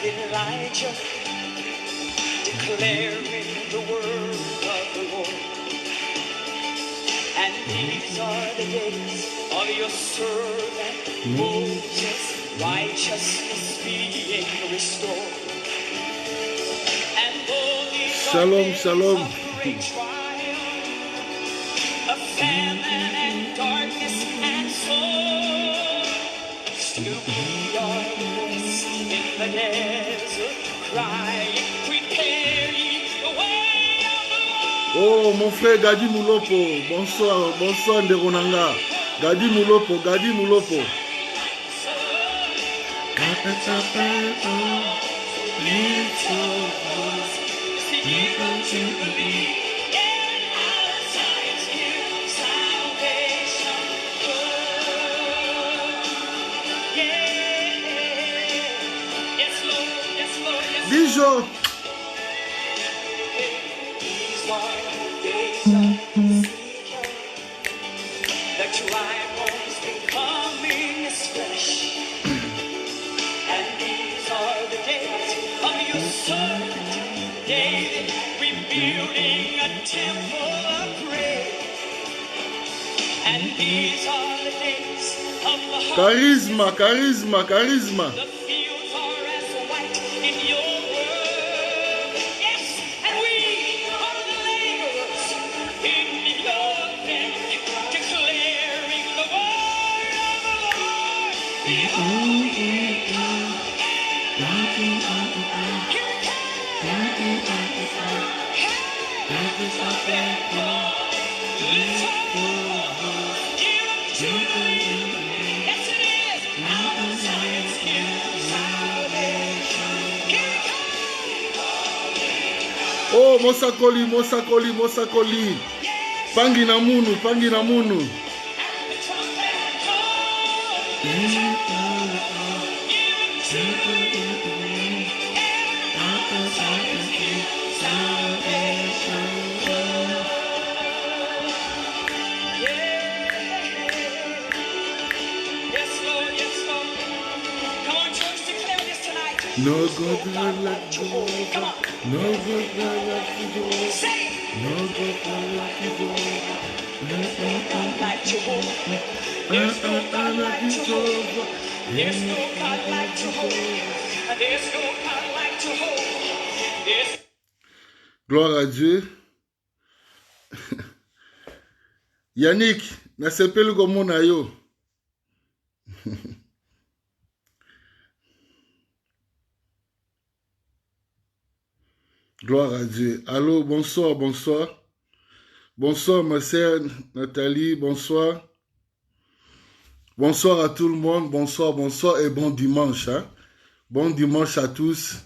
Elijah, declaring the word of the Lord. And these are the days of your servant Moses, righteousness being restored. And though these are days of great trial, of famine and darkness and sorrow, still we are in the desert, crying, prepare ye the way of the Lord. Oh, mon frère Gadi Moulopo, bonsoir, bonsoir Nderonanga. Gadi Moulopo, Gadi Moulopo. Bijou. The dry bones becoming as fresh. And these are the days of your servant David, rebuilding a temple of prayer. And these are the days of the Charisma, charisma, charisma. The fields are as white in your word. Yes, and we are the laborers in your vineyard, declaring the word of the Lord. Behold, here it comes. Here it comes. Hey, come on. Lift up your voice. Give up to the Lord. Yes, it is. Out of Zion's hill, salvation. Here it comes. Oh, Mosakoli, Mosakoli, Mosakoli. Pangi na munu, pangi na munu. And the trumpet calls. Give it to the Lord. Out of Zion's hill, salvation. Yes, Lord, yes, Lord. Come on, church, declare this tonight. No God like Jehovah. Come on. no God like Jehovah. Say it. No God like Jehovah. There's no God like Jehovah. There's no God like Jehovah. There's no God like Jehovah. There's no God like Jehovah. There's Gloire à Dieu. Yannick, nasepeli komona yo. Gloire à Dieu. Allô, bonsoir, bonsoir. Bonsoir, ma sœur Nathalie, bonsoir. Bonsoir à tout le monde, bonsoir, bonsoir et bon dimanche. Hein? Bon dimanche à tous.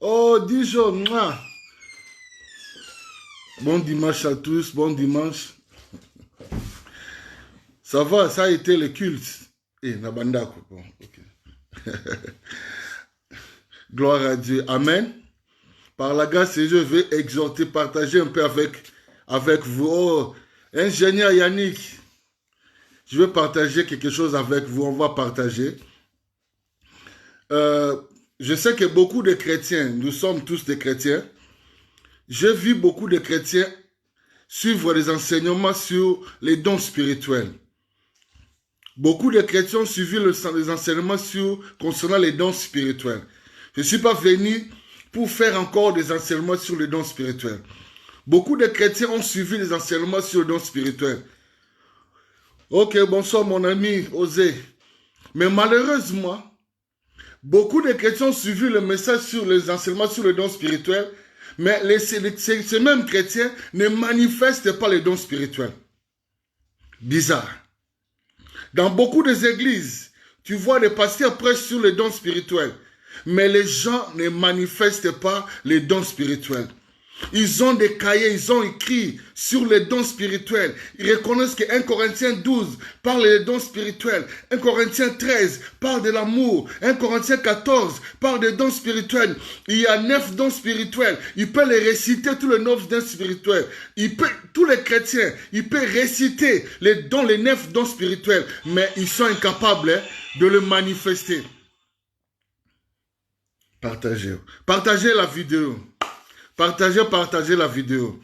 Oh, Dijon, mouah. Bon dimanche à tous, bon dimanche. Ça va, ça a été le culte. Eh, Nabanda, bon, ok. Gloire à Dieu. Amen. Par la grâce de Dieu, je vais exhorter, partager un peu avec vous. Oh, ingénieur Yannick, je vais partager quelque chose avec vous. On va partager. Je sais que beaucoup de chrétiens, nous sommes tous des chrétiens. J'ai vu beaucoup de chrétiens suivre des enseignements sur les dons spirituels. Beaucoup de chrétiens ont suivi les enseignements concernant les dons spirituels. Je ne suis pas venu pour faire encore des enseignements sur les dons spirituels. Beaucoup de chrétiens ont suivi les enseignements sur les dons spirituels. Ok, bonsoir mon ami Osé. Mais malheureusement, beaucoup de chrétiens ont suivi le message sur les enseignements sur les dons spirituels, mais ces mêmes chrétiens ne manifestent pas les dons spirituels. Bizarre. Dans beaucoup des églises, tu vois les pasteurs prêchent sur les dons spirituels, mais les gens ne manifestent pas les dons spirituels. Ils ont des cahiers, ils ont écrit sur les dons spirituels. Ils reconnaissent que 1 Corinthiens 12 parle des dons spirituels. 1 Corinthiens 13 parle de l'amour. 1 Corinthiens 14 parle des dons spirituels. Il y a 9 dons spirituels. Il peut les réciter, tous les 9 dons spirituels. Tous les chrétiens, ils peuvent réciter les 9 dons spirituels. Mais ils sont incapables de le manifester. Partagez. Partagez la vidéo. Partagez la vidéo.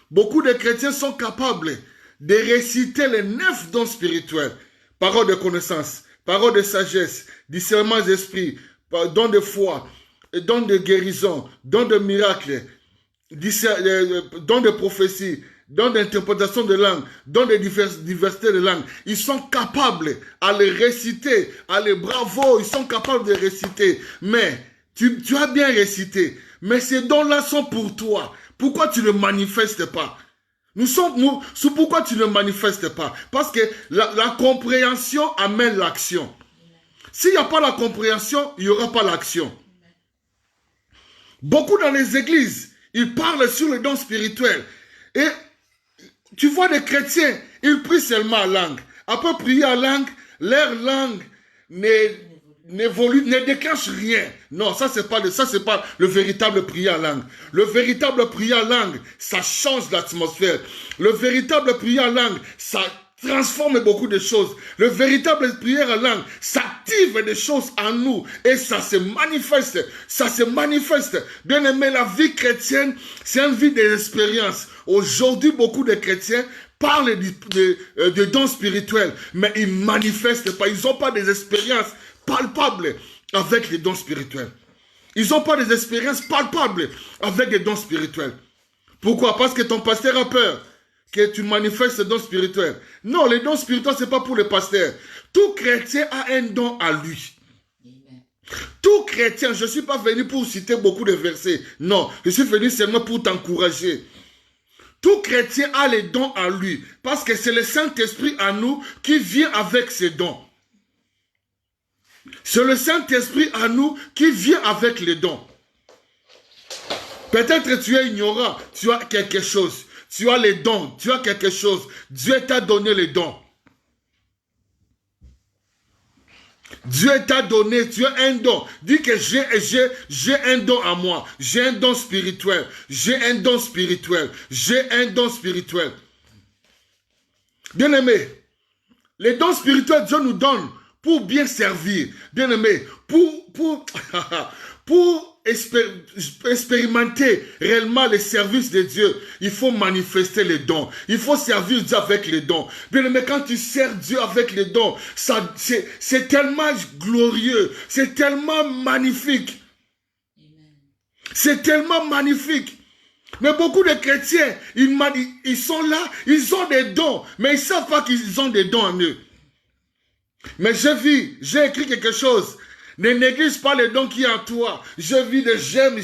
Beaucoup de chrétiens sont capables de réciter les 9 dons spirituels. Parole de connaissance, parole de sagesse, discernement d'esprit, don de foi, don de guérison, don de miracle, don de prophétie, don d'interprétation de langue, don de diversité de langue. Ils sont capables à les réciter, bravo, ils sont capables de réciter. Mais tu as bien récité. Mais ces dons-là sont pour toi. Pourquoi tu ne manifestes pas? Pourquoi tu ne manifestes pas? Parce que la compréhension amène l'action. S'il n'y a pas la compréhension, il n'y aura pas l'action. Beaucoup dans les églises, ils parlent sur les dons spirituels. Et tu vois des chrétiens, ils prient seulement en langue. Après prier en langue, leur langue ne déclenche rien. Non, ça c'est pas le véritable prière en langue. Le véritable prière en langue, ça change l'atmosphère. Le véritable prière en langue, ça transforme beaucoup de choses. Le véritable prière en langue, ça active des choses en nous et ça se manifeste. Ça se manifeste. Bien aimé, la vie chrétienne, c'est une vie d'expérience. Aujourd'hui, beaucoup de chrétiens parlent de dons spirituels, mais ils ne manifestent pas. Ils n'ont pas des expériences palpables avec les dons spirituels. Ils n'ont pas des expériences palpables avec les dons spirituels. Pourquoi? Parce que ton pasteur a peur que tu manifestes les dons spirituels. Non, les dons spirituels, ce n'est pas pour les pasteurs. Tout chrétien a un don à lui. Tout chrétien, je ne suis pas venu pour citer beaucoup de versets. Non, je suis venu seulement pour t'encourager. Tout chrétien a les dons à lui. Parce que c'est le Saint-Esprit à nous qui vient avec ses dons. C'est le Saint-Esprit à nous qui vient avec les dons. Peut-être tu es ignorant, tu as quelque chose. Tu as les dons, tu as quelque chose. Dieu t'a donné les dons. Dieu t'a donné, tu as un don. Dis que j'ai un don à moi. J'ai un don spirituel. J'ai un don spirituel. J'ai un don spirituel. Bien aimé, les dons spirituels, Dieu nous donne pour bien servir. Bien aimé, pour expérimenter réellement les services de Dieu, il faut manifester les dons. Il faut servir Dieu avec les dons. Bien aimé, quand tu sers Dieu avec les dons, c'est tellement glorieux, c'est tellement magnifique. C'est tellement magnifique. Mais beaucoup de chrétiens, ils sont là, ils ont des dons, mais ils ne savent pas qu'ils ont des dons en eux. Mais j'ai écrit quelque chose. Ne néglige pas les dons qui sont en toi. Je vis de j'aime.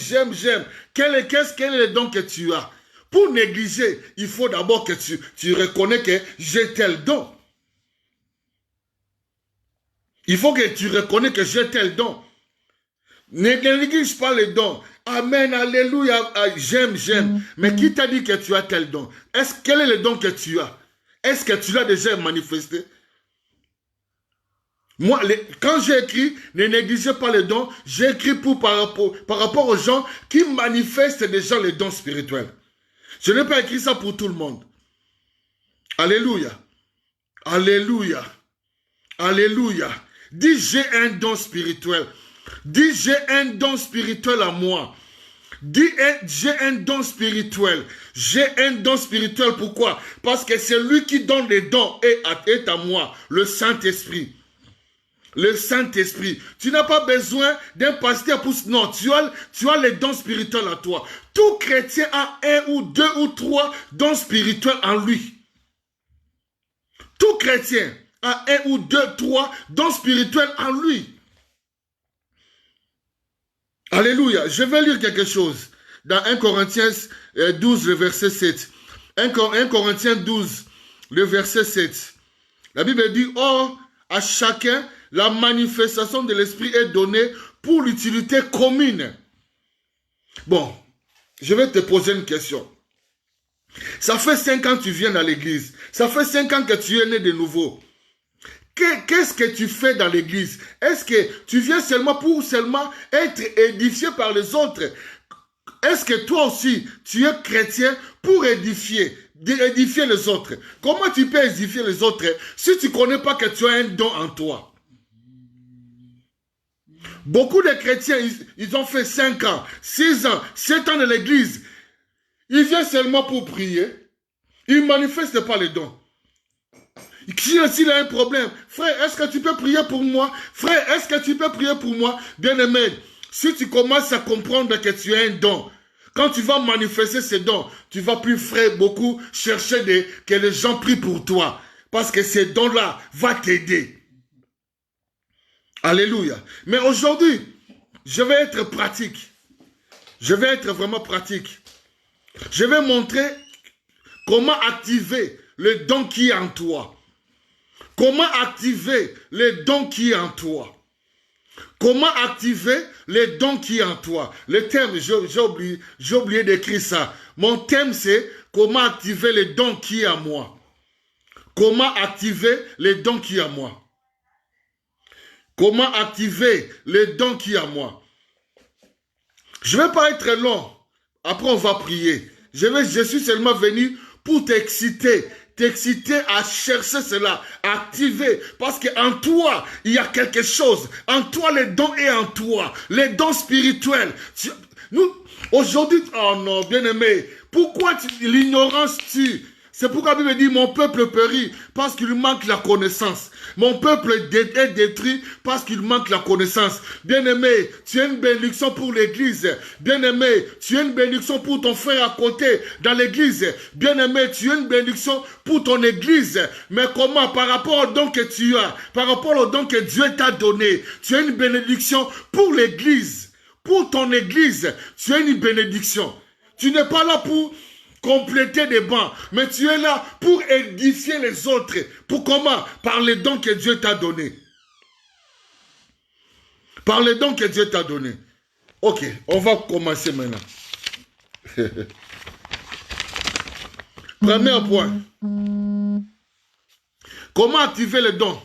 Quel est le don que tu as? Pour négliger, il faut d'abord que tu reconnais que j'ai tel don. Il faut que tu reconnais que j'ai tel don. Ne néglige pas les dons. Amen, alléluia, j'aime. Mais qui t'a dit que tu as tel don? Quel est le don que tu as? Est-ce que tu l'as déjà manifesté? Moi, quand j'ai écrit, ne négligez pas les dons, j'ai écrit par rapport aux gens qui manifestent déjà les dons spirituels. Je n'ai pas écrit ça pour tout le monde. Alléluia. Alléluia. Alléluia. Dis, j'ai un don spirituel. Dis, j'ai un don spirituel à moi. Dis, j'ai un don spirituel. J'ai un don spirituel, pourquoi? Parce que c'est lui qui donne les dons et est à moi, le Saint-Esprit. le Saint-Esprit. Tu n'as pas besoin d'un pasteur pour... Non, tu as les dons spirituels à toi. Tout chrétien a un ou deux ou trois dons spirituels en lui. Tout chrétien a un ou deux, trois dons spirituels en lui. Alléluia. Je vais lire quelque chose dans 1 Corinthiens 12, le verset 7. 1 Corinthiens 12, le verset 7. La Bible dit, « Or, à chacun, la manifestation de l'Esprit est donnée pour l'utilité commune. » Bon, je vais te poser une question. Ça fait 5 ans que tu viens dans l'église. Ça fait 5 ans que tu es né de nouveau. Qu'est-ce que tu fais dans l'église? Est-ce que tu viens seulement pour être édifié par les autres? Est-ce que toi aussi, tu es chrétien pour édifier les autres? Comment tu peux édifier les autres si tu ne connais pas que tu as un don en toi? Beaucoup de chrétiens, ils ont fait 5 ans, 6 ans, 7 ans de l'église. Ils viennent seulement pour prier. Ils ne manifestent pas les dons. S'il a un problème, frère, est-ce que tu peux prier pour moi? Frère, est-ce que tu peux prier pour moi? Bien-aimé, si tu commences à comprendre que tu as un don, quand tu vas manifester ces dons, tu vas plus, frère, beaucoup chercher que les gens prient pour toi. Parce que ces dons-là vont t'aider. Alléluia. Mais aujourd'hui, je vais être pratique. Je vais être vraiment pratique. Je vais montrer comment activer le don qui est en toi. Comment activer les dons qui est en toi? Comment activer les dons qui est en toi? Le thème, j'ai oublié d'écrire ça. Mon thème, c'est comment activer les dons qui est en moi. Comment activer les dons qui est en moi? Comment activer les dons qui est en moi? Je ne vais pas être long. Après, on va prier. Je suis seulement venu pour t'exciter à chercher cela, à activer, parce qu'en toi, il y a quelque chose. En toi, les dons est en toi, les dons spirituels. Nous, aujourd'hui, oh non, bien-aimé, pourquoi l'ignorance tue? C'est pourquoi la Bible dit, mon peuple périt parce qu'il manque la connaissance. Mon peuple est détruit parce qu'il manque la connaissance. Bien-aimé, tu es une bénédiction pour l'église. Bien-aimé, tu es une bénédiction pour ton frère à côté dans l'église. Bien-aimé, tu es une bénédiction pour ton église. Mais comment? Par rapport au don que tu as, par rapport au don que Dieu t'a donné, tu es une bénédiction pour l'église. Pour ton église, tu es une bénédiction. Tu n'es pas là pour compléter des bancs, mais tu es là pour édifier les autres. Pour comment? Par les dons que Dieu t'a donnés. Par les dons que Dieu t'a donnés. Ok, on va commencer maintenant. Premier point. Comment activer les dons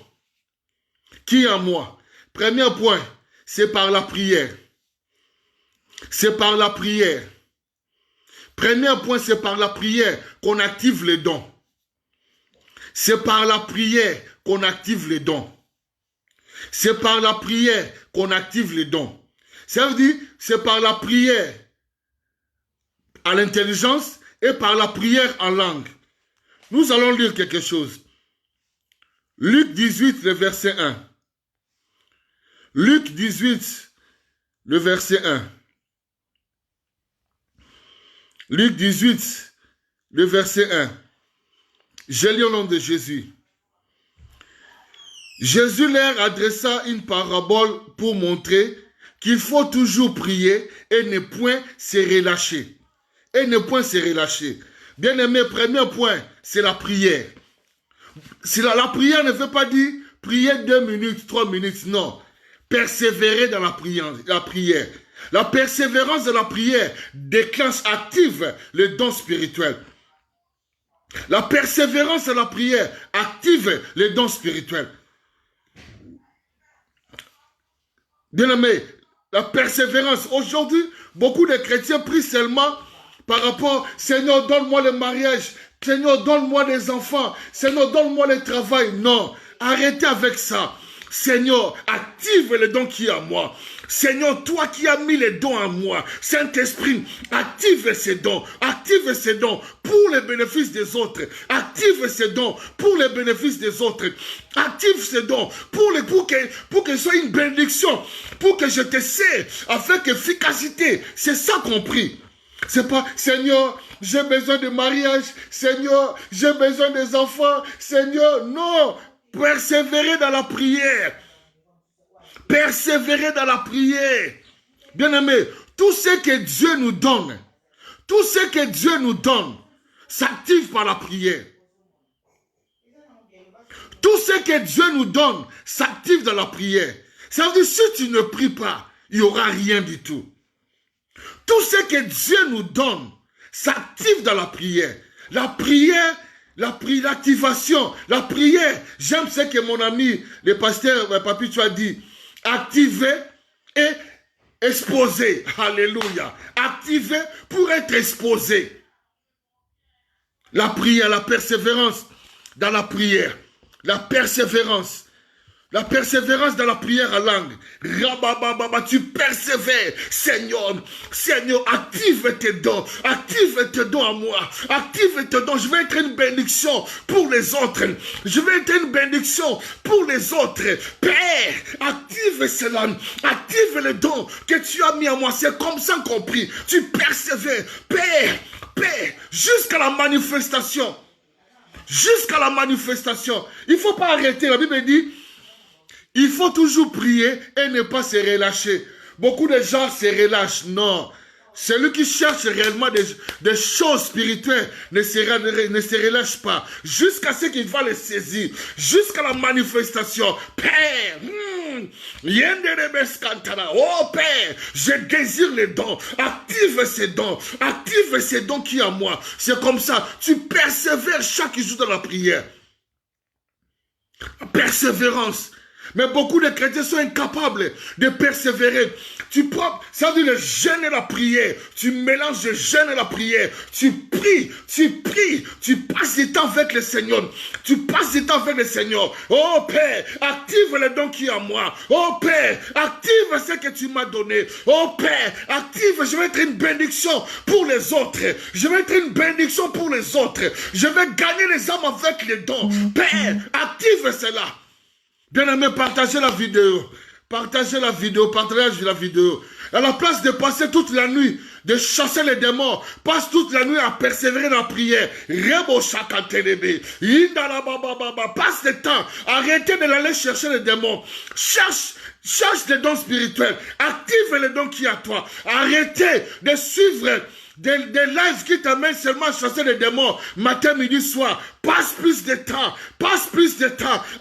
qui est en moi? Premier point, c'est par la prière. C'est par la prière. Premier point, c'est par la prière qu'on active les dons. C'est par la prière qu'on active les dons. C'est par la prière qu'on active les dons. Ça veut dire, c'est par la prière à l'intelligence et par la prière en langue. Nous allons lire quelque chose. Luc 18, le verset 1. Luc 18, le verset 1. Luc 18, le verset 1. Je lis au nom de Jésus. Jésus leur adressa une parabole pour montrer qu'il faut toujours prier et ne point se relâcher. Et ne point se relâcher. Bien-aimé, premier point, c'est la prière. La prière ne veut pas dire prier 2 minutes, 3 minutes, non. Persévérer dans la prière. La persévérance de la prière déclenche, active le don spirituel. La persévérance de la prière active les dons spirituels. Bien-aimé, la persévérance. Aujourd'hui, beaucoup de chrétiens prient seulement par rapport, Seigneur, donne-moi le mariage. Seigneur, donne-moi des enfants. Seigneur, donne-moi le travail. Non, arrêtez avec ça. Seigneur, active les dons qui est en moi. Seigneur, toi qui as mis les dons en moi, Saint-Esprit, active ces dons pour les bénéfices des autres. Active ces dons pour les bénéfices des autres. Active ces dons pour que ce soit une bénédiction, pour que je te sers avec efficacité. C'est ça qu'on prie. C'est pas, Seigneur, j'ai besoin de mariage. Seigneur, j'ai besoin des enfants. Seigneur, non. Persévérer dans la prière. Persévérer dans la prière. Bien-aimé, tout ce que Dieu nous donne, s'active par la prière. Tout ce que Dieu nous donne s'active dans la prière. Ça veut dire, si tu ne pries pas, il n'y aura rien du tout. Tout ce que Dieu nous donne s'active dans la prière. La prière, l'activation, la prière. J'aime ce que mon ami, le pasteur Papi, tu as dit. Activer et exposer. Alléluia. Activer pour être exposé. La prière, la persévérance dans la prière. La persévérance. La persévérance dans la prière à langue. Rabababa, tu persévères. Seigneur, active tes dons. Active tes dons à moi. Active tes dons. Je vais être une bénédiction pour les autres. Je vais être une bénédiction pour les autres. Père, active cela. Active les dons que tu as mis à moi. C'est comme ça qu'on prie. Tu persévères. Père, jusqu'à la manifestation. Jusqu'à la manifestation. Il ne faut pas arrêter. La Bible dit, il faut toujours prier et ne pas se relâcher. Beaucoup de gens se relâchent. Non. Celui qui cherche réellement des choses spirituelles ne se relâche pas. Jusqu'à ce qu'il va les saisir. Jusqu'à la manifestation. Père. Oh Père, je désire les dons. Active ces dons. Active ces dons qui sont en moi. C'est comme ça. Tu persévères chaque jour dans la prière. Persévérance. Mais beaucoup de chrétiens sont incapables de persévérer. Tu prends, ça veut dire le jeûne et la prière. Tu mélanges le jeûne et la prière. Tu pries. Tu passes du temps avec le Seigneur. Oh Père, active les dons qui sont en moi. Oh Père, active ce que tu m'as donné. Oh Père, active, je vais être une bénédiction pour les autres. Je vais gagner les âmes avec les dons. Père, active cela. Bien-aimé, partagez la vidéo. Partagez la vidéo. À la place de passer toute la nuit, de chasser les démons, passe toute la nuit à persévérer dans la prière. Passe le temps. Arrêtez de l'aller chercher les démons. Cherche des dons spirituels. Active les dons qui sont à toi. Arrêtez de suivre des lives qui t'amènent seulement à chasser les démons matin, midi, soir. Passe plus de temps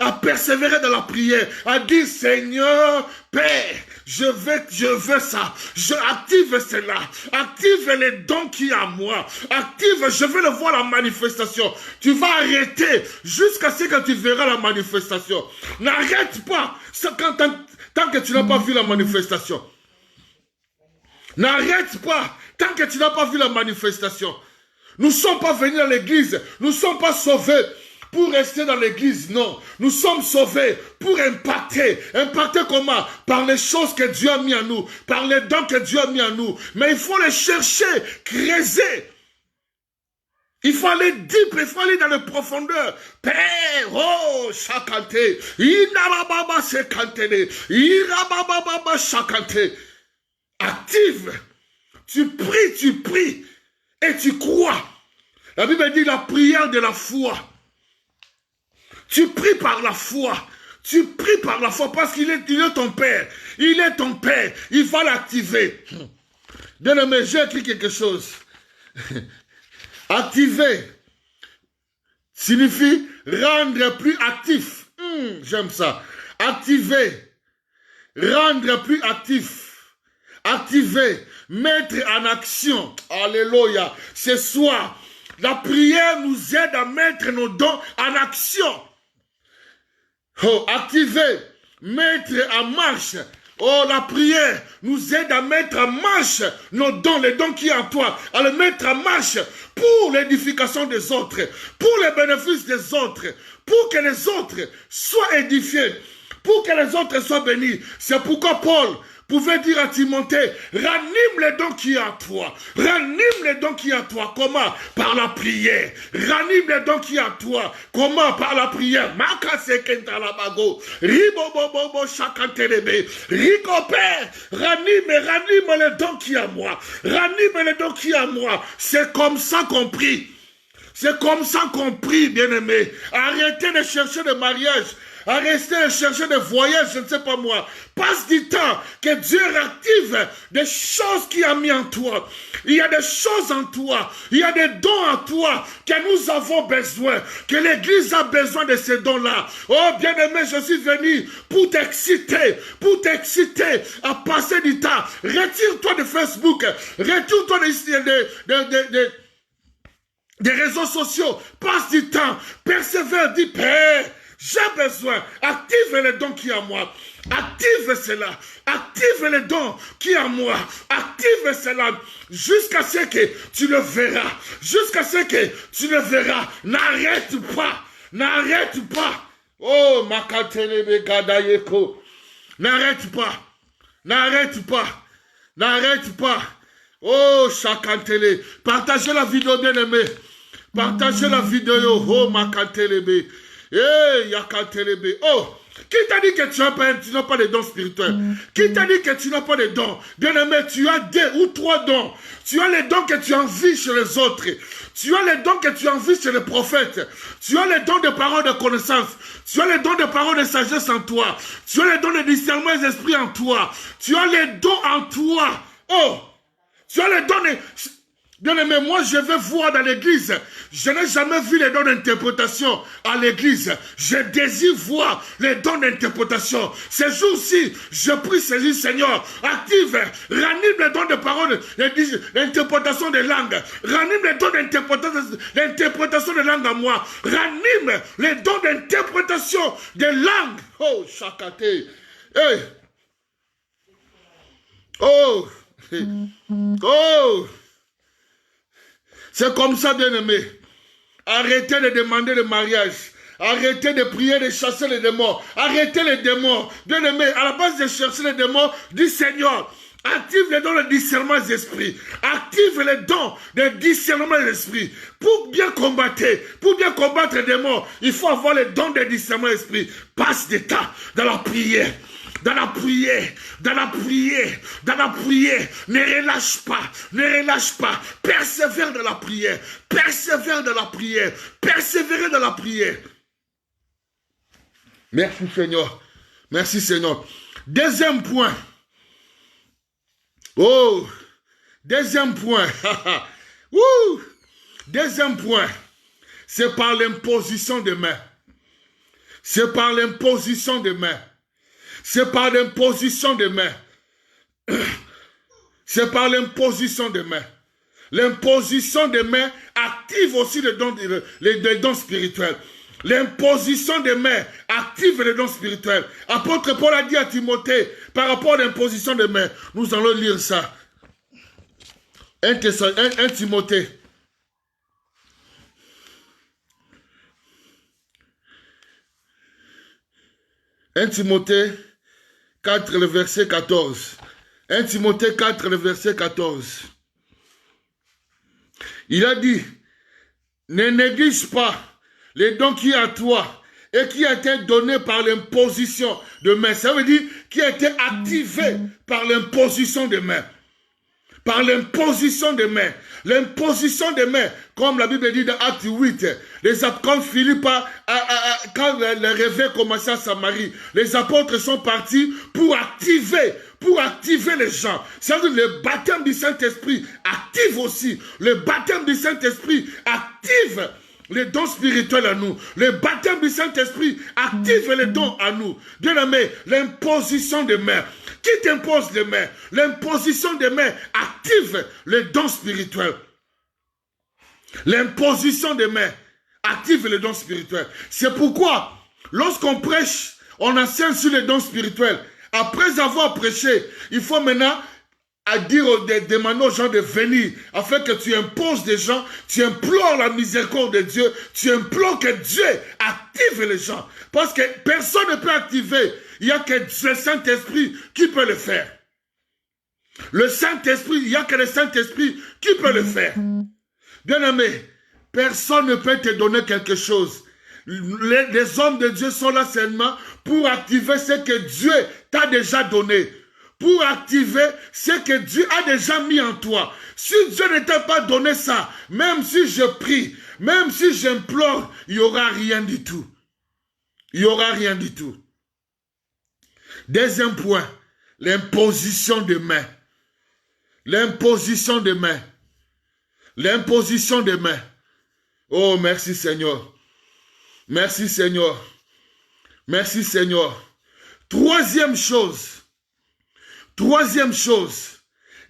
à persévérer dans la prière, à dire Seigneur, Père, je veux ça. Active cela. Active les dons qui sont à moi. Active, je veux le voir la manifestation. Tu vas arrêter jusqu'à ce que tu verras la manifestation. N'arrête pas tant que tu n'as pas vu la manifestation. N'arrête pas tant que tu n'as pas vu la manifestation. Nous ne sommes pas venus dans l'église. Nous ne sommes pas sauvés pour rester dans l'église. Non. Nous sommes sauvés pour impacter. Impacter comment? Par les choses que Dieu a mis en nous. Par les dons que Dieu a mis en nous. Mais il faut les chercher, creuser. Il faut aller deep, il faut aller dans les profondeurs. Père, oh, chakante. Inarababa sekantene. Irabababa chakante. Active. Tu pries et tu crois. La Bible dit la prière de la foi. Tu pries par la foi. Parce qu'il est ton Père. Il est ton Père. Il va l'activer. Bien-aimé, j'ai écrit quelque chose. Activer signifie rendre plus actif. J'aime ça. Activer. Rendre plus actif. Activer, mettre en action. Alléluia. Ce soir, la prière nous aide à mettre nos dons en action. Oh, activer, mettre en marche. Oh, la prière nous aide à mettre en marche nos dons, les dons qui sont en toi, à les mettre en marche pour l'édification des autres, pour les bénéfices des autres, pour que les autres soient édifiés, pour que les autres soient bénis. C'est pourquoi Paul pouvait dire à Timothée, ranime les dons qui est en toi. Ranime les dons qui est en toi. Comment? Par la prière. Ranime les dons qui est en toi. Comment? Par la prière. Makasekentalabago. Ribobobobo chakantelebe. Ricopère. Ranime les dons qui est en moi. Ranime les dons qui est en moi. C'est comme ça qu'on prie. C'est comme ça qu'on prie, bien-aimé. Arrêtez de chercher de mariage. Arrêtez de chercher des voyages, je ne sais pas moi. Passe du temps, que Dieu réactive des choses qu'il a mis en toi. Il y a des choses en toi. Il y a des dons en toi que nous avons besoin. Que l'Église a besoin de ces dons-là. Oh, bien-aimé, je suis venu pour t'exciter à passer du temps. Retire-toi de Facebook. Retire-toi des réseaux sociaux. Passe du temps. Persévère, dis Père. J'ai besoin. Active les dons qui est en moi. Active cela. Active les dons qui est en moi. Active cela. Jusqu'à ce que tu le verras. Jusqu'à ce que tu le verras. N'arrête pas. N'arrête pas. Oh, Makatelebe Gadayeko. N'arrête pas. N'arrête pas. N'arrête pas. Oh, Chakantele. Partagez la vidéo, bien-aimé. Partagez la vidéo. Oh, Makatelebe. Eh, Yakatelebe. Oh, qui t'a dit que tu n'as pas de dons spirituels? Qui t'a dit que tu n'as pas de dons? Bien-aimé, tu as 2 ou 3 dons. Tu as les dons que tu envies chez les autres. Tu as les dons que tu envies chez les prophètes. Tu as les dons de parole de connaissance. Tu as les dons de parole de sagesse en toi. Tu as les dons de discernement des esprits en toi. Tu as les dons en toi. Oh, tu as les dons de... Bien-aimé, moi je vais voir dans l'église. Je n'ai jamais vu les dons d'interprétation à l'église. Je désire voir les dons d'interprétation. Ces jours-ci, je prie Seigneur, active, ranime les dons de parole, l'interprétation des langues. Ranime les dons d'interprétation des langues à moi. Ranime les dons d'interprétation des langues. Oh, Chakate. Hey. Oh. Oh. C'est comme ça, bien-aimé. Arrêtez de demander le mariage. Arrêtez de prier, de chasser les démons. Arrêtez les démons. Bien-aimé, à la base de chercher les démons, dis Seigneur, active les dons de discernement des esprits. Active les dons de discernement des esprits. Pour bien combattre les démons, il faut avoir les dons de discernement des esprits. Passe des temps dans la prière. Dans la prière, ne relâche pas, persévère dans la prière, persévérez dans la prière. Merci Seigneur. Deuxième point. Oh, deuxième point. Deuxième point, c'est par l'imposition des mains. C'est par l'imposition des mains. C'est par l'imposition des mains. C'est par l'imposition des mains. L'imposition des mains active aussi les dons spirituels. L'imposition des mains active les dons spirituels. Apôtre Paul a dit à Timothée, par rapport à l'imposition des mains, nous allons lire ça. 1 Timothée. Timothée 4, le verset 14. 1 Timothée 4, le verset 14. Il a dit, ne néglige pas les dons qui sont à toi et qui a été donné par l'imposition de main. Ça veut dire qui a été activé par l'imposition de main. Par l'imposition des mains. L'imposition des mains, comme la Bible dit dans Acte 8, quand Philippe quand le réveil commençait à Samarie, les apôtres sont partis pour activer les gens. C'est-à-dire le baptême du Saint-Esprit active aussi. Le baptême du Saint-Esprit active les dons spirituels à nous. Le baptême du Saint-Esprit active les dons à nous. Bien aimé, l'imposition des mains. Qui t'impose les mains? L'imposition des mains active les dons spirituels. L'imposition des mains active les dons spirituels. C'est pourquoi, lorsqu'on prêche, on enseigne sur les dons spirituels. Après avoir prêché, il faut maintenant à dire, demander aux gens de venir, afin que tu imposes des gens, tu implores la miséricorde de Dieu, tu implores que Dieu active les gens. Parce que personne ne peut activer, il n'y a que le Saint-Esprit qui peut le faire. Le Saint-Esprit, il n'y a que le Saint-Esprit qui peut le faire. Bien-aimé, personne ne peut te donner quelque chose. Les hommes de Dieu sont là seulement pour activer ce que Dieu t'a déjà donné. Pour activer ce que Dieu a déjà mis en toi. Si Dieu ne t'a pas donné ça, même si je prie, même si j'implore, il n'y aura rien du tout. Il n'y aura rien du tout. Deuxième point, l'imposition de main. L'imposition de main. L'imposition de main. Oh, merci Seigneur. Merci Seigneur. Merci Seigneur. Troisième chose,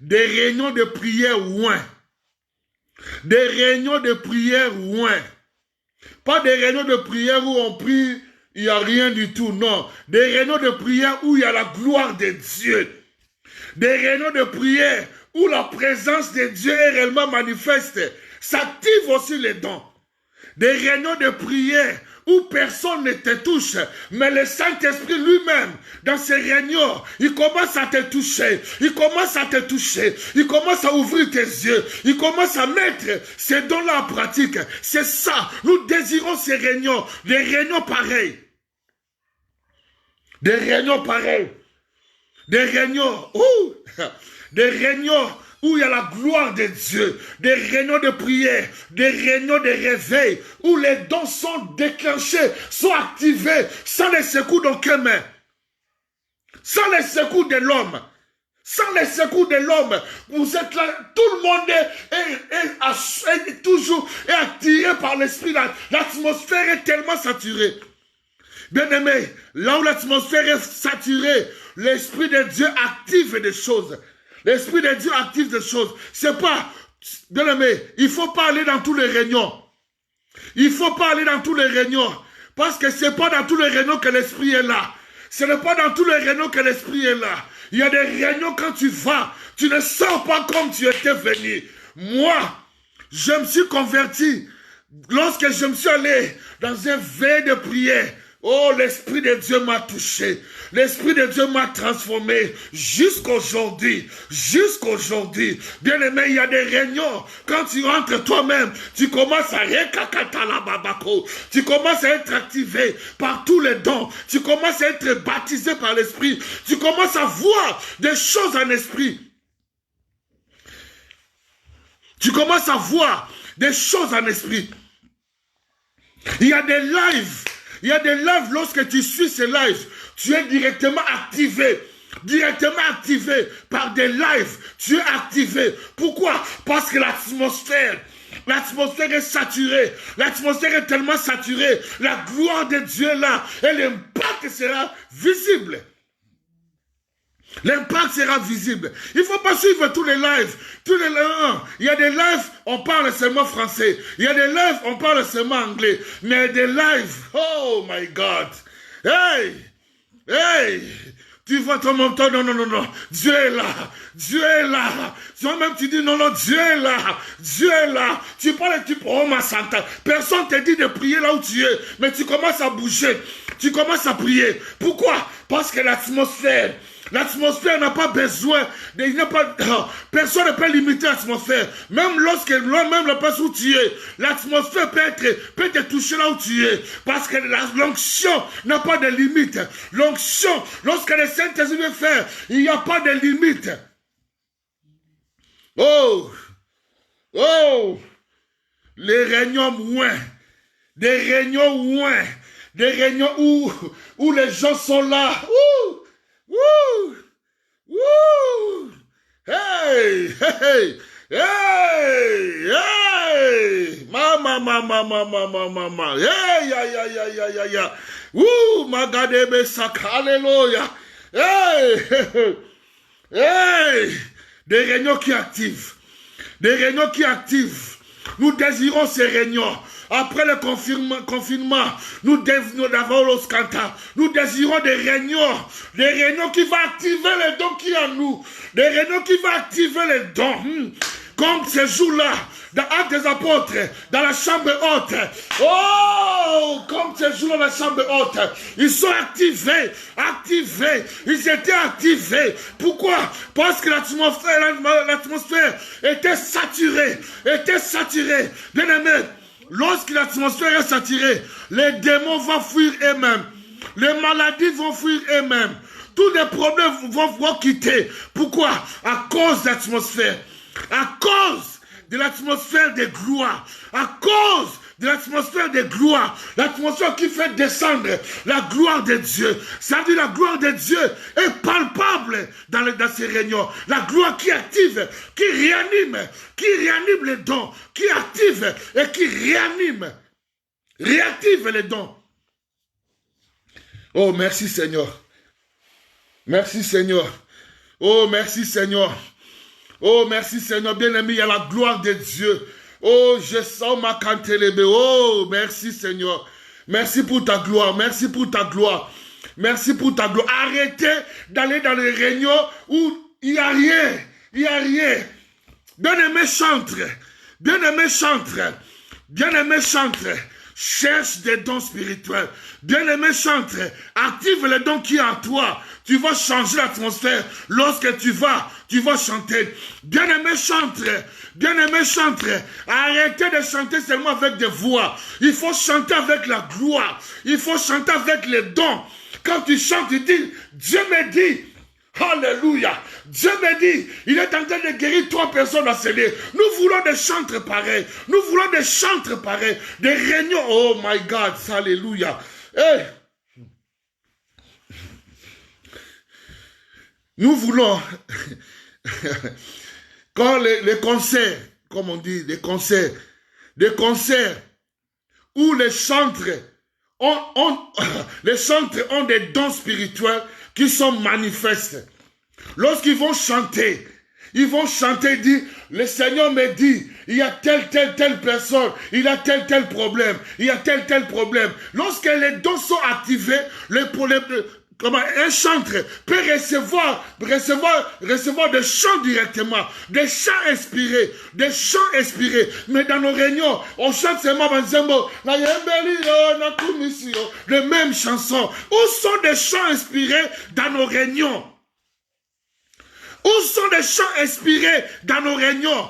des réunions de prière loin. Des réunions de prière loin. Pas des réunions de prière où on prie, il n'y a rien du tout, non. Des réunions de prière où il y a la gloire de Dieu. Des réunions de prière où la présence de Dieu est réellement manifeste. Ça active aussi les dons. Des réunions de prière où personne ne te touche, mais le Saint-Esprit lui-même, dans ces réunions, il commence à te toucher, il commence à te toucher, il commence à ouvrir tes yeux, il commence à mettre ces dons-là en pratique. C'est ça, nous désirons ces réunions, des réunions pareilles. Des réunions pareilles. Des réunions où il y a la gloire de Dieu, des réunions de prière, des réunions de réveil, où les dons sont déclenchés, sont activés, sans les secours d'aucun main, sans les secours de l'homme. Sans les secours de l'homme, vous êtes là, tout le monde est toujours attiré par l'esprit. L'atmosphère est tellement saturée. Bien-aimé, là où l'atmosphère est saturée, l'Esprit de Dieu active des choses. L'Esprit de Dieu active des choses. C'est pas, bien-aimé, il ne faut pas aller dans tous les réunions. Il ne faut pas aller dans tous les réunions. Parce que ce n'est pas dans tous les réunions que l'Esprit est là. Ce n'est pas dans tous les réunions que l'Esprit est là. Il y a des réunions quand tu vas, tu ne sors pas comme tu étais venu. Moi, je me suis converti lorsque je me suis allé dans un veille de prière. Oh, l'Esprit de Dieu m'a touché. L'Esprit de Dieu m'a transformé jusqu'aujourd'hui. Jusqu'aujourd'hui. Bien-aimé, il y a des réunions. Quand tu rentres toi-même, tu commences à tu commences à être activé par tous les dons. Tu commences à être baptisé par l'Esprit. Tu commences à voir des choses en esprit. Tu commences à voir des choses en esprit. Il y a des lives. Il y a des lives, lorsque tu suis ces lives, tu es directement activé par des lives. Tu es activé. Pourquoi? Parce que l'atmosphère est saturée. L'atmosphère est tellement saturée. La gloire de Dieu est là. Et l'impact sera visible. L'impact sera visible. Il ne faut pas suivre tous les lives. Il y a des lives, on parle seulement français. Il y a des lives, on parle seulement anglais. Mais des lives, oh my God. Hey, tu vois ton mentor, non. Dieu est là. Toi-même tu dis non, Dieu est là. Tu parles, oh ma santa. Personne ne te dit de prier là où tu es. Mais tu commences à bouger. Tu commences à prier. Pourquoi? Parce que l'atmosphère n'a pas besoin, personne ne peut limiter l'atmosphère. Même la place où tu es, l'atmosphère peut te toucher là où tu es. Parce que l'onction n'a pas de limite. L'onction, lorsque le Saint-Esprit veut faire, il n'y a pas de limite. Oh, les réunions moins, des réunions où les gens sont là. Hey! Mama. Hey! Magadebe Saka. Alléluia. Hey! Des réunions qui activent. Nous désirons ces réunions. après le confinement, nous désirons des réunions qui vont activer les dons qui en nous, des réunions qui vont activer les dons, comme ces jours-là, dans Actes des Apôtres, dans la chambre haute. Oh, comme ces jours dans la chambre haute, ils sont activés, ils étaient activés. Pourquoi? Parce que l'atmosphère était saturée, Bien aimé, lorsque l'atmosphère est saturée, les démons vont fuir eux-mêmes, les maladies vont fuir eux-mêmes, tous les problèmes vont quitter. Pourquoi? À cause de l'atmosphère, à cause de l'atmosphère de gloire, à cause de l'atmosphère de gloire, l'atmosphère qui fait descendre la gloire de Dieu. Ça veut dire la gloire de Dieu est palpable dans ces réunions. La gloire qui active, qui réanime les dons, qui active et qui réactive les dons. Oh, merci Seigneur. Merci Seigneur. Oh, merci Seigneur. Oh, merci Seigneur, bien-aimé, il y a la gloire de Dieu. Oh, je sens ma cantelebe. Oh, merci Seigneur. Merci pour ta gloire, merci pour ta gloire. Merci pour ta gloire. Arrêtez d'aller dans les réunions où il n'y a rien. Bien-aimé chantre, cherche des dons spirituels. Bien-aimé chantre, active les dons qui sont en toi. Tu vas changer l'atmosphère lorsque tu vas chanter. Bien-aimé chantre, arrêtez de chanter seulement avec des voix. Il faut chanter avec la gloire. Il faut chanter avec les dons. Quand tu chantes, tu dis, Dieu me dit, alléluia, Dieu me dit, il est en train de guérir 3 personnes à scellé. Nous voulons des chantres pareils. Des réunions. Oh my God, alléluia. Hey. Nous voulons, quand les concerts, comme on dit, des concerts où les chantres ont des dons spirituels qui sont manifestes. Lorsqu'ils vont chanter, ils disent, le Seigneur me dit, il y a telle personne, il a tel problème, il y a tel problème. Lorsque les dons sont activés, comment un chantre peut recevoir des chants directement, des chants inspirés. Mais dans nos réunions, on chante seulement les mêmes chansons. Où sont des chants inspirés dans nos réunions? Où sont des chants inspirés dans nos réunions?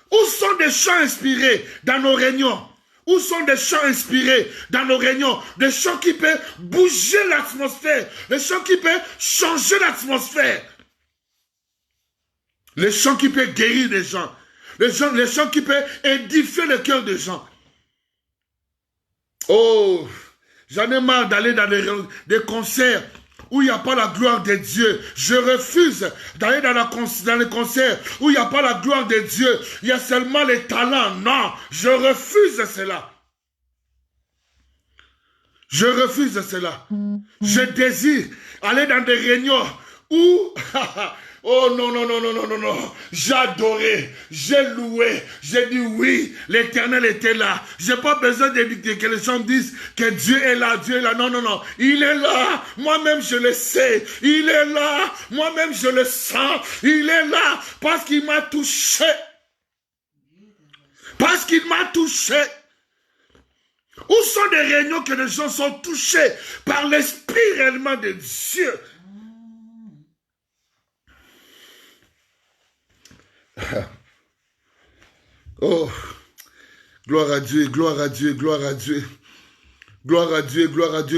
Où sont des chants inspirés dans nos réunions? Où sont des chants inspirés dans nos réunions? Des chants qui peuvent bouger l'atmosphère. Des chants qui peuvent changer l'atmosphère. Les chants qui peuvent guérir les gens. Les chants qui peuvent édifier le cœur des gens. Oh, j'en ai marre d'aller dans des concerts où il n'y a pas la gloire de Dieu. Je refuse d'aller dans les concerts où il n'y a pas la gloire de Dieu. Il y a seulement les talents. Non, je refuse cela. Je désire aller dans des réunions où... Oh non. J'ai adoré, j'ai loué, j'ai dit oui, l'Éternel était là. J'ai pas besoin que les gens disent que Dieu est là. Non. Il est là. Moi-même je le sais. Il est là. Moi-même je le sens. Il est là parce qu'il m'a touché. Où sont des réunions que les gens sont touchés par l'esprit réellement de Dieu? Oh, gloire à Dieu.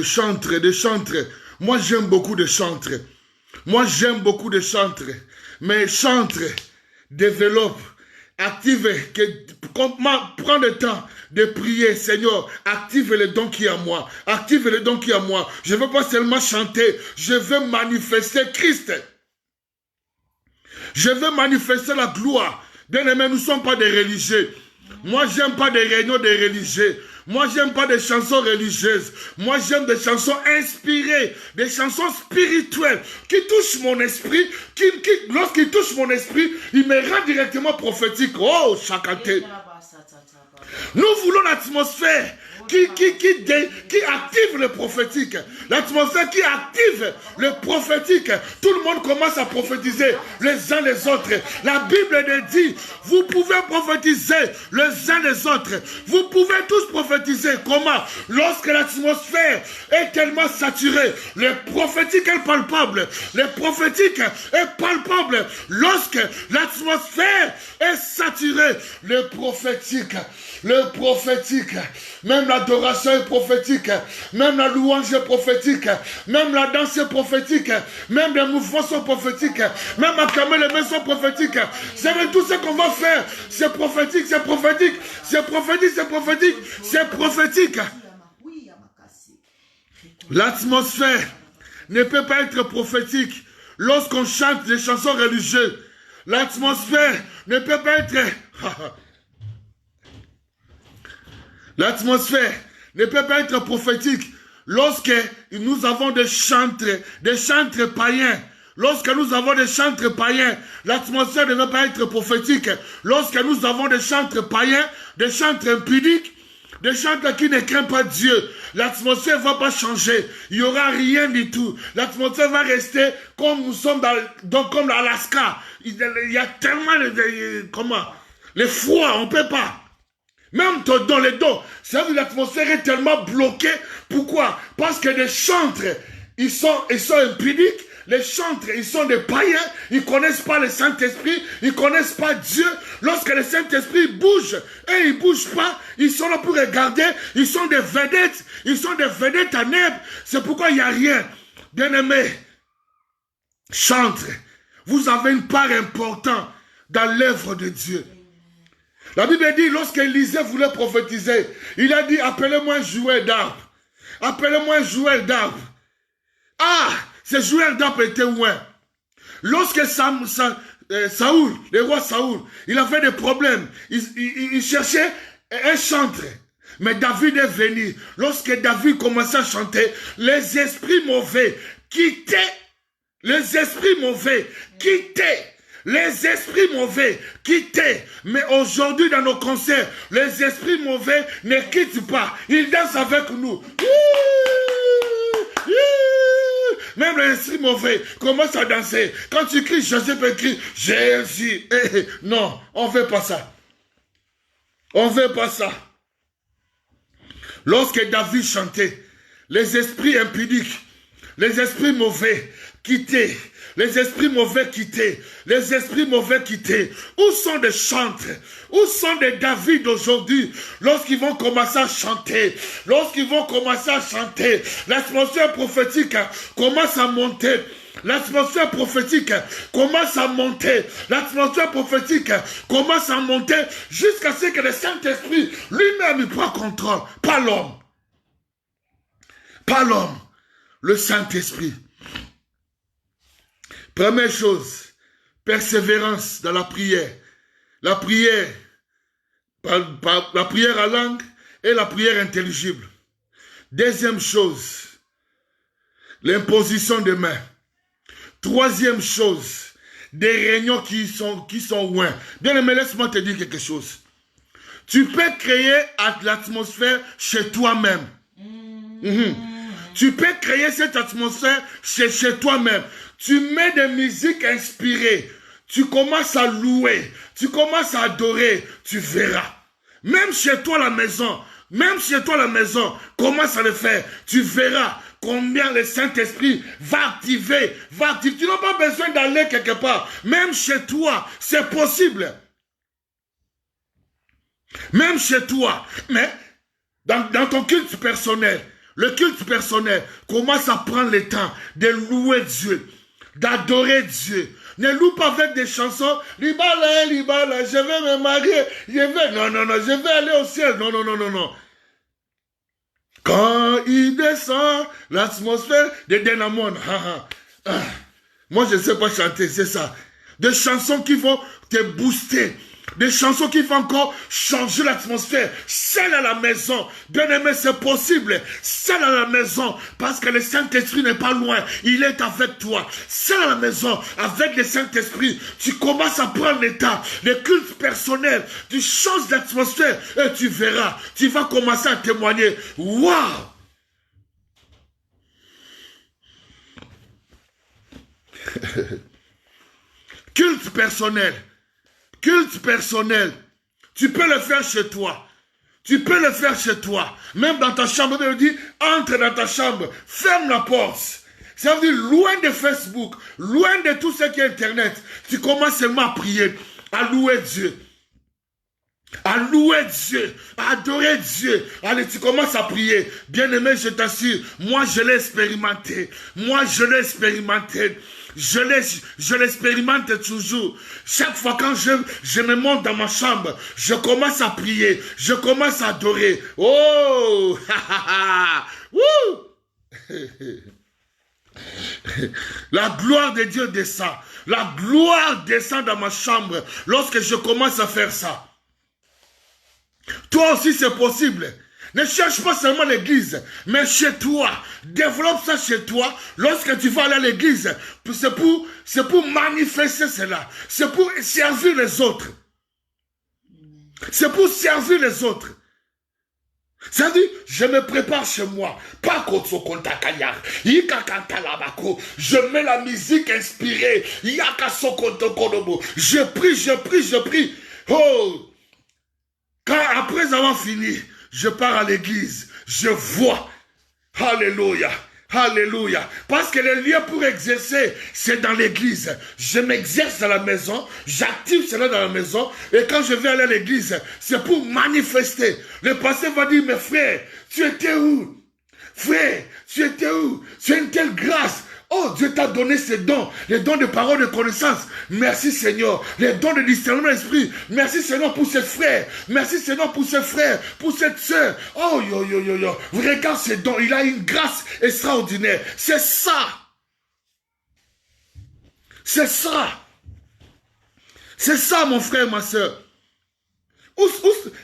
Chantre. Moi, j'aime beaucoup de chantres. Mais chantre, développe, active, prends le temps de prier. Seigneur, active les dons qui est en moi. Je ne veux pas seulement chanter, je veux manifester Christ. Je veux manifester la gloire. Bien aimé, nous ne sommes pas des religieux. Moi, j'aime pas des réunions de religieux. Moi, j'aime pas des chansons religieuses. Moi, j'aime des chansons inspirées, des chansons spirituelles qui touchent mon esprit. Lorsqu'ils touchent mon esprit, ils me rendent directement prophétique. Oh, chacun. Nous voulons l'atmosphère qui active le prophétique. L'atmosphère qui active le prophétique. Tout le monde commence à prophétiser les uns les autres. La Bible dit, vous pouvez prophétiser les uns les autres. Vous pouvez tous prophétiser. Comment? Lorsque l'atmosphère est tellement saturée. Le prophétique est palpable. Le prophétique est palpable. Lorsque l'atmosphère est saturée. Le prophétique, même l'adoration est prophétique, même la louange est prophétique, même la danse est prophétique, même les mouvements sont prophétiques, même acclamer les mains sont prophétiques. C'est tout ce qu'on va faire. C'est prophétique, c'est prophétique, c'est prophétique, c'est prophétique, c'est prophétique. L'atmosphère ne peut pas être prophétique lorsqu'on chante des chansons religieuses. L'atmosphère ne peut pas être... L'atmosphère ne peut pas être prophétique lorsque nous avons des chantres païens. Lorsque nous avons des chantres païens, l'atmosphère ne peut pas être prophétique. Lorsque nous avons des chantres païens, des chantres impudiques, des chantres qui ne craignent pas Dieu, l'atmosphère ne va pas changer. Il n'y aura rien du tout. L'atmosphère va rester comme nous sommes comme l'Alaska. Il y a tellement les froids, on ne peut pas. Même dans les dos, l'atmosphère est tellement bloquée. Pourquoi? Parce que les chantres, ils sont impudiques. Les chantres, ils sont des païens. Ils ne connaissent pas le Saint-Esprit. Ils ne connaissent pas Dieu. Lorsque le Saint-Esprit bouge, et ils ne bougent pas, ils sont là pour regarder. Ils sont des vedettes. Ils sont des vedettes à neb. C'est pourquoi il n'y a rien. Bien-aimés, chantres, vous avez une part importante dans l'œuvre de Dieu. La Bible dit, lorsque Élisée voulait prophétiser, il a dit, appelez-moi un joueur d'arbre. Appelez-moi un joueur d'arbre. Ah, ce joueur d'arbre était loin. Lorsque Saoul, le roi Saoul, il avait des problèmes. Il cherchait un chantre. Mais David est venu. Lorsque David commençait à chanter, les esprits mauvais quittaient. Les esprits mauvais quittaient. Les esprits mauvais quittaient. Mais aujourd'hui, dans nos concerts, les esprits mauvais ne quittent pas. Ils dansent avec nous. Même les esprits mauvais commencent à danser. Quand tu cries, Jésus peut crier Jésus. Non, on ne veut pas ça. On ne veut pas ça. Lorsque David chantait, les esprits impudiques, les esprits mauvais quittaient. Les esprits mauvais quittés. Les esprits mauvais quittés. Où sont les chantres? Où sont les David aujourd'hui? Lorsqu'ils vont commencer à chanter. Lorsqu'ils vont commencer à chanter. L'atmosphère prophétique commence à monter. L'atmosphère prophétique commence à monter. L'atmosphère prophétique commence à monter jusqu'à ce que le Saint-Esprit lui-même prend contrôle. Pas l'homme. Pas l'homme. Le Saint-Esprit. Première chose, persévérance dans la prière. La prière, la prière à langue et la prière intelligible. Deuxième chose, l'imposition des mains. Troisième chose, des réunions qui sont loin. Bien aimé, laisse-moi te dire quelque chose. Tu peux créer l'atmosphère chez toi-même. Tu peux créer cette atmosphère chez toi-même. Tu mets des musiques inspirées. Tu commences à louer. Tu commences à adorer. Tu verras. Même chez toi à la maison. Commence à le faire. Tu verras combien le Saint-Esprit va activer. Tu n'as pas besoin d'aller quelque part. Même chez toi, c'est possible. Même chez toi. Mais dans ton culte personnel, le culte personnel commence à prendre le temps de louer Dieu, d'adorer Dieu. Ne loue pas avec des chansons. Libala, je vais me marier. Je vais aller au ciel. Non. Quand il descend, l'atmosphère de Denamon. Moi, je ne sais pas chanter, c'est ça. Des chansons qui vont te booster. Des chansons qui vont encore changer l'atmosphère. Seul à la maison. Bien-aimé, c'est possible. Seul à la maison. Parce que le Saint-Esprit n'est pas loin. Il est avec toi. Seul à la maison. Avec le Saint-Esprit. Tu commences à prendre l'état. Le culte personnel. Tu changes d'atmosphère. Et tu verras. Tu vas commencer à témoigner. Waouh! Culte personnel. Culte personnel. Tu peux le faire chez toi. Tu peux le faire chez toi. Même dans ta chambre, on dit, entre dans ta chambre, ferme la porte. Ça veut dire, loin de Facebook, loin de tout ce qui est Internet, tu commences seulement à prier, à louer Dieu. À louer Dieu, à adorer Dieu. Allez, tu commences à prier. Bien-aimé, je t'assure, moi je l'ai expérimenté. Moi je l'ai expérimenté. Je l'expérimente toujours. Chaque fois quand je me monte dans ma chambre, je commence à prier, je commence à adorer. Oh! La gloire de Dieu descend. La gloire descend dans ma chambre lorsque je commence à faire ça. Toi aussi c'est possible. Ne cherche pas seulement l'église, mais chez toi. Développe ça chez toi. Lorsque tu vas aller à l'église, c'est pour manifester cela. C'est pour servir les autres. C'est pour servir les autres. Ça dit, je me prépare chez moi. Pas contre Kontakayar. Je mets la musique inspirée. Je prie, je prie, je prie. Oh! Quand après avoir fini, je pars à l'église, je vois. Alléluia, alléluia. Parce que le lieu pour exercer, c'est dans l'église. Je m'exerce dans la maison, j'active cela dans la maison. Et quand je vais aller à l'église, c'est pour manifester. Le pasteur va dire, mais frère, tu étais où? Frère, tu étais où? Tu as une telle grâce. Oh, Dieu t'a donné ces dons, les dons de parole, de connaissance. Merci Seigneur. Les dons de discernement d'esprit. Merci Seigneur pour ces frères. Merci Seigneur pour ces frères, pour cette sœur. Oh, yo, yo, yo, yo. Regarde ces dons. Il a une grâce extraordinaire. C'est ça. C'est ça. C'est ça, mon frère, ma sœur.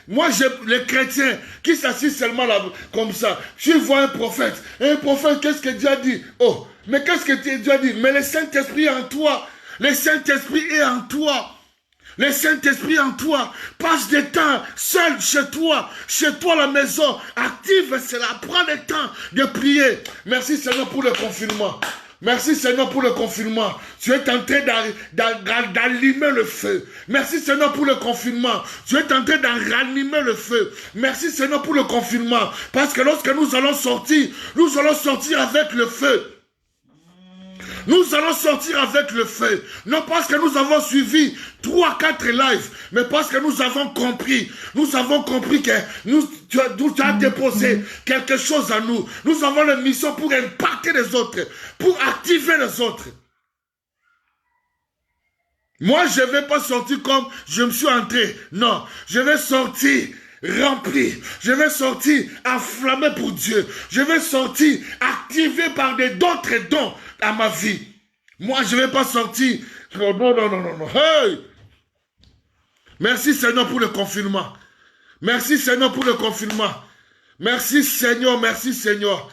Moi, les chrétiens qui s'assisent seulement là, comme ça, je vois un prophète, qu'est-ce que Dieu a dit? Oh, mais qu'est-ce que Dieu a dit? Mais le Saint-Esprit est en toi. Le Saint-Esprit est en toi. Le Saint-Esprit en toi. Passe des temps seul chez toi à la maison. Active cela. Prends le temps de prier. Merci Seigneur pour le confinement. Merci Seigneur pour le confinement. Tu es en train d'allumer le feu. Merci Seigneur pour le confinement. Tu es en train d'allumer le feu. Merci Seigneur pour le confinement. Parce que lorsque nous allons sortir avec le feu. Nous allons sortir avec le feu. Non parce que nous avons suivi 3-4 lives, mais parce que nous avons compris. Nous avons compris que tu as déposé quelque chose à nous. Nous avons la mission pour impacter les autres, pour activer les autres. Moi, je ne vais pas sortir comme je me suis entré. Non, je vais sortir rempli. Je vais sortir enflammé pour Dieu. Je vais sortir activé par d'autres dons à ma vie. Moi, je ne vais pas sortir. Non, non, non, non, non. Hey! Merci Seigneur pour le confinement. Merci Seigneur pour le confinement. Merci Seigneur, merci Seigneur.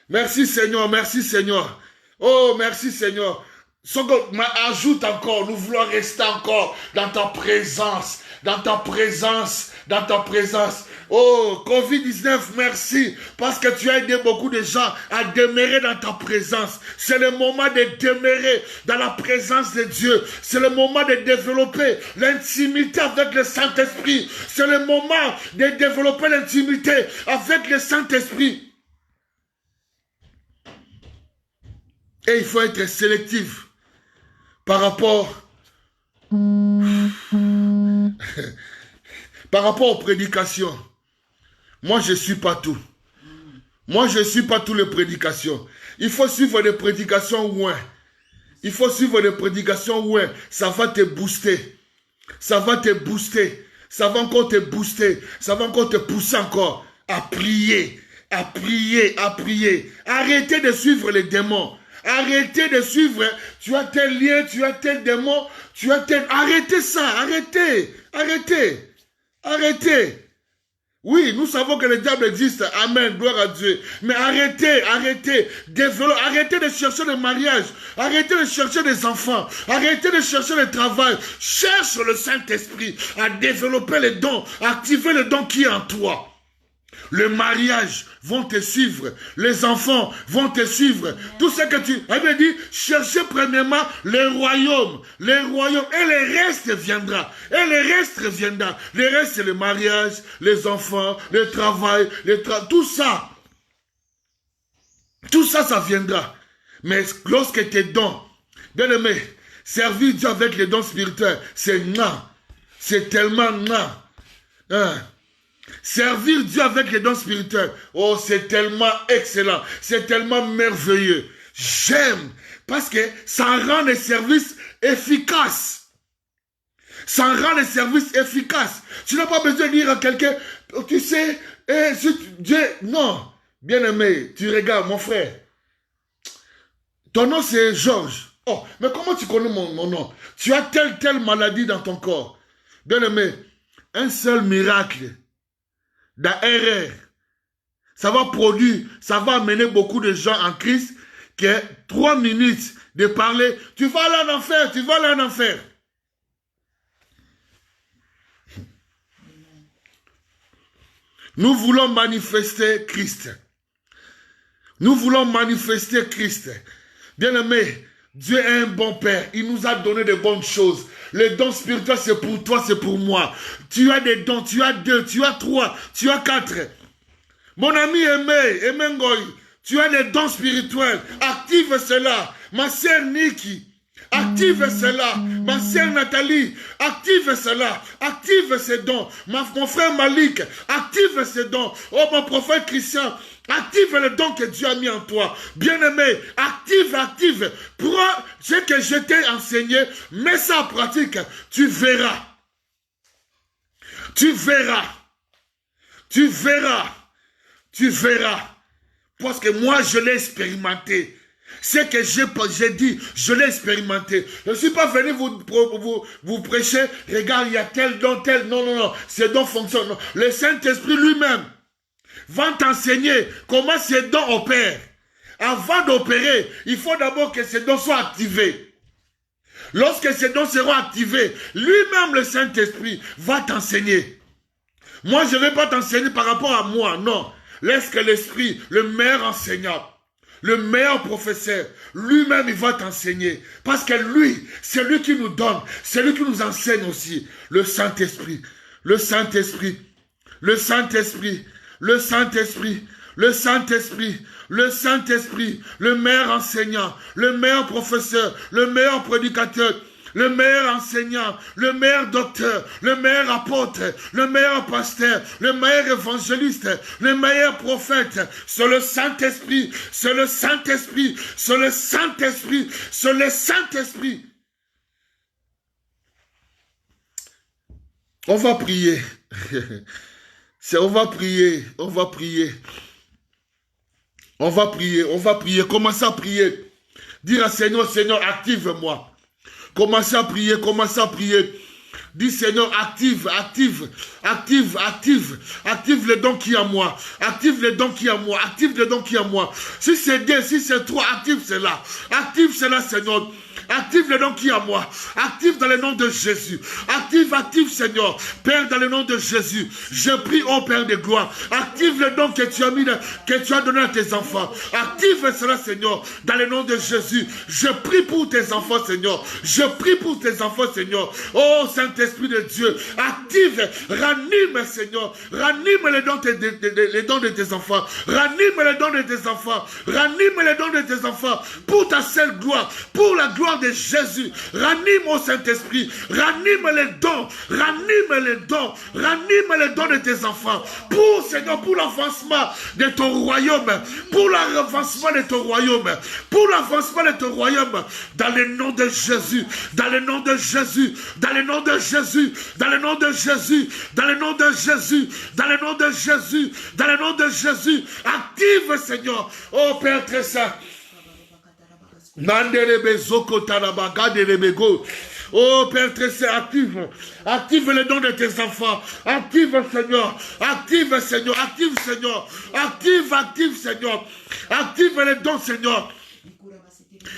Merci Seigneur, merci Seigneur. Oh, merci Seigneur. Ajoute encore, nous voulons rester encore dans ta présence. Dans ta présence, dans ta présence. Oh, Covid-19, merci, parce que tu as aidé beaucoup de gens à demeurer dans ta présence. C'est le moment de demeurer dans la présence de Dieu. C'est le moment de développer l'intimité avec le Saint-Esprit. C'est le moment de développer l'intimité avec le Saint-Esprit. Et il faut être sélectif par rapport aux prédications. Moi, je ne suis pas tout. Moi, je ne suis pas toutes les prédications. Il faut suivre des prédications loin. Il faut suivre des prédications loin. Ça va te booster. Ça va te booster. Ça va encore te booster. Ça va encore te pousser encore à prier. À prier, à prier. Arrêtez de suivre les démons. Arrêtez de suivre. Tu as tel lien, tu as tel démon, tu as tel... Arrêtez ça, arrêtez, arrêtez, arrêtez. Oui, nous savons que le diable existe. Amen, gloire à Dieu. Mais arrêtez, arrêtez. Arrêtez de chercher le mariage. Arrêtez de chercher des enfants. Arrêtez de chercher le travail. Cherche le Saint-Esprit à développer les dons, à activer le don qui est en toi. Le mariage vont te suivre. Les enfants vont te suivre. Tout ce que tu... Elle dit, cherchez premièrement les royaumes. Les royaumes. Et le reste viendra. Et le reste viendra. Le reste, c'est le mariage, les enfants, le travail, tout ça. Tout ça, ça viendra. Mais lorsque tes dons, bien aimé, servir Dieu avec les dons spirituels, c'est non. C'est tellement non. Hein? Servir Dieu avec les dons spirituels, oh, c'est tellement excellent, c'est tellement merveilleux. J'aime, parce que ça rend les services efficaces. Ça rend les services efficaces. Tu n'as pas besoin de dire à quelqu'un, tu sais, Dieu, non. Bien-aimé, tu regardes, mon frère. Ton nom, c'est Georges. Oh, mais comment tu connais mon nom? Tu as telle maladie dans ton corps. Bien-aimé, un seul miracle d'ARR, ça va produire, ça va amener beaucoup de gens en Christ, que 3 minutes de parler, tu vas aller en enfer, tu vas aller en enfer. Nous voulons manifester Christ. Nous voulons manifester Christ. Bien-aimé, Dieu est un bon Père. Il nous a donné de bonnes choses. Les dons spirituels, c'est pour toi, c'est pour moi. Tu as des dons, tu as 2, tu as 3, tu as 4. Mon ami Aimé Ngoy, tu as les dons spirituels. Active cela. Ma sœur Niki, active cela. Ma sœur Nathalie, active cela. Active ces dons. Mon frère Malik, active ces dons. Oh, mon prophète Christian, active le don que Dieu a mis en toi. Bien-aimé, active. Prends ce que je t'ai enseigné, mets ça en pratique. Tu verras. Tu verras. Tu verras. Tu verras. Parce que moi, je l'ai expérimenté. Ce que j'ai dit, je l'ai expérimenté. Je ne suis pas venu vous prêcher. Regarde, il y a tel don, tel. Non. Ces dons fonctionnent. Non. Le Saint-Esprit lui-même va t'enseigner comment ces dons opèrent. Avant d'opérer, il faut d'abord que ces dons soient activés. Lorsque ces dons seront activés, lui-même le Saint-Esprit va t'enseigner. Moi, je ne vais pas t'enseigner par rapport à moi, non. Laisse que l'Esprit, le meilleur enseignant, le meilleur professeur, lui-même, il va t'enseigner. Parce que lui, c'est lui qui nous donne, c'est lui qui nous enseigne aussi. Le Saint-Esprit, le Saint-Esprit, le Saint-Esprit, le Saint-Esprit, le Saint-Esprit, le Saint-Esprit, le meilleur enseignant, le meilleur professeur, le meilleur prédicateur, le meilleur enseignant, le meilleur docteur, le meilleur apôtre, le meilleur pasteur, le meilleur évangéliste, le meilleur prophète. C'est le Saint-Esprit, c'est le Saint-Esprit, c'est le Saint-Esprit, c'est le Saint-Esprit. On va prier. On va prier, on va prier. On va prier, on va prier. Commencez à prier. Dire à Seigneur, Seigneur, active-moi. Commencez à prier, commencez à prier. Dis Seigneur, active les dons qui est à moi. Active les dons qui est à moi. Active les dons qui est à moi. Si c'est 2, si c'est 3, active cela. Active cela, Seigneur. Active le nom qui est à moi. Active dans le nom de Jésus. Active, Seigneur. Père, dans le nom de Jésus. Je prie, ô Père de gloire. Active le don que tu as mis, que tu as donné à tes enfants. Active cela, Seigneur, dans le nom de Jésus. Je prie pour tes enfants, Seigneur. Je prie pour tes enfants, Seigneur. Oh, Saint-Esprit de Dieu. Active, ranime, Seigneur. Ranime les dons de tes enfants. Ranime les dons de tes enfants. Ranime les dons de tes enfants. Pour ta seule gloire. Pour la gloire de Jésus. Ranime au Saint-Esprit. Ranime les dons. Ranime les dons. Ranime les dons de tes enfants. Pour, Seigneur, pour l'avancement de ton royaume. Pour l'avancement de ton royaume. Pour l'avancement de ton royaume. Dans le nom de Jésus. Dans le nom de Jésus. Dans le nom de Jésus. Dans le nom de Jésus. Dans le nom de Jésus. Dans le nom de Jésus. Dans le nom de Jésus. Active, Seigneur. Oh Père très saint. Mandelebe zoko tarabaga delebego. Oh Père très saint, active. Active les dons de tes enfants. Active Seigneur. Active Seigneur. Active Seigneur. Active Seigneur. Active les dons Seigneur.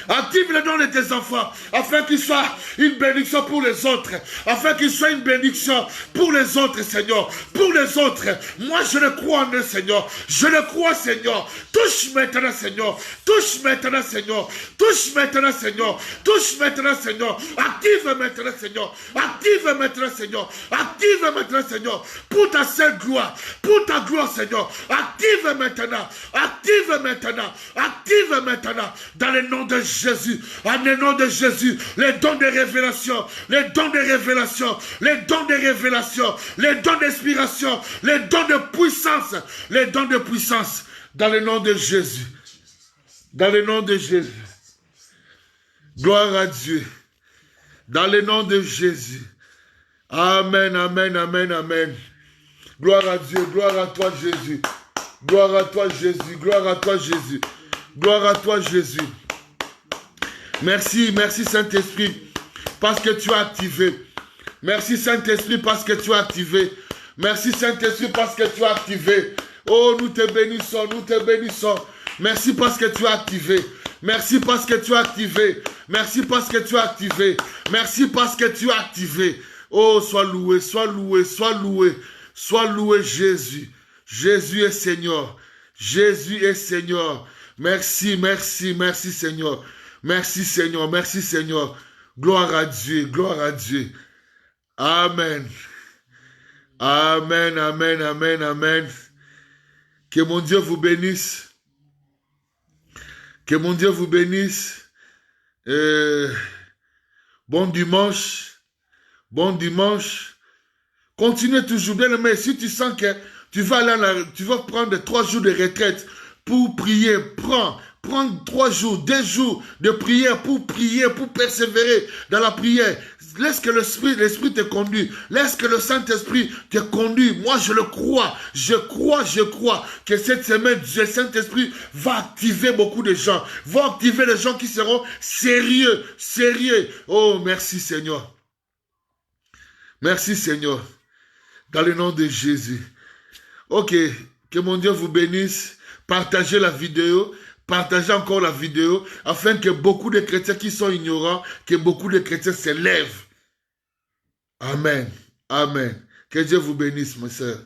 Active les dons de tes enfants, afin qu'ils soient une bénédiction pour les autres, afin qu'ils soient une bénédiction pour les autres, Seigneur, pour les autres. Moi, je le crois en eux, Seigneur. Je le crois, Seigneur. Touche maintenant, Seigneur. Touche maintenant, Seigneur. Touche maintenant, Seigneur. Touche maintenant, Seigneur. Active maintenant, Seigneur. Active maintenant, Seigneur. Active maintenant, Seigneur. Pour ta seule gloire. Pour ta gloire, Seigneur. Active maintenant. Active maintenant. Active maintenant. Dans le nom de Jésus, en le nom de Jésus, les dons de révélation, les dons de révélation, les dons de révélation, les dons d'inspiration, les dons de puissance, les dons de puissance, dans le nom de Jésus, dans le nom de Jésus. Gloire à Dieu, dans le nom de Jésus. Amen, amen, amen, amen. Gloire à Dieu, gloire à toi Jésus, gloire à toi Jésus, gloire à toi Jésus, gloire à toi Jésus. Merci, merci Saint-Esprit, parce que tu as activé. Merci Saint-Esprit, parce que tu as activé. Merci Saint-Esprit, parce que tu as activé. Oh, nous te bénissons, nous te bénissons. Merci parce que tu as activé. Merci parce que tu as activé. Merci parce que tu as activé. Merci parce que tu as activé. Oh, sois loué, sois loué, sois loué. Sois loué Jésus. Jésus est Seigneur. Jésus est Seigneur. Merci, merci, merci Seigneur. Merci Seigneur, merci Seigneur. Gloire à Dieu, gloire à Dieu. Amen. Amen, amen, amen, amen. Que mon Dieu vous bénisse. Que mon Dieu vous bénisse. Bon dimanche. Bon dimanche. Continuez toujours bien, mais si tu sens que tu vas prendre 3 jours de retraite pour prier, prends 3 jours, 2 jours de prière, pour persévérer dans la prière. Laisse que l'Esprit te conduise. Laisse que le Saint-Esprit te conduise. Moi, je le crois. Je crois que cette semaine, le Saint-Esprit va activer beaucoup de gens. Va activer les gens qui seront sérieux. Oh, merci Seigneur. Merci Seigneur. Dans le nom de Jésus. Ok, que mon Dieu vous bénisse. Partagez la vidéo. Partagez encore la vidéo afin que beaucoup de chrétiens qui sont ignorants, que beaucoup de chrétiens se lèvent. Amen. Amen. Que Dieu vous bénisse, mes sœurs.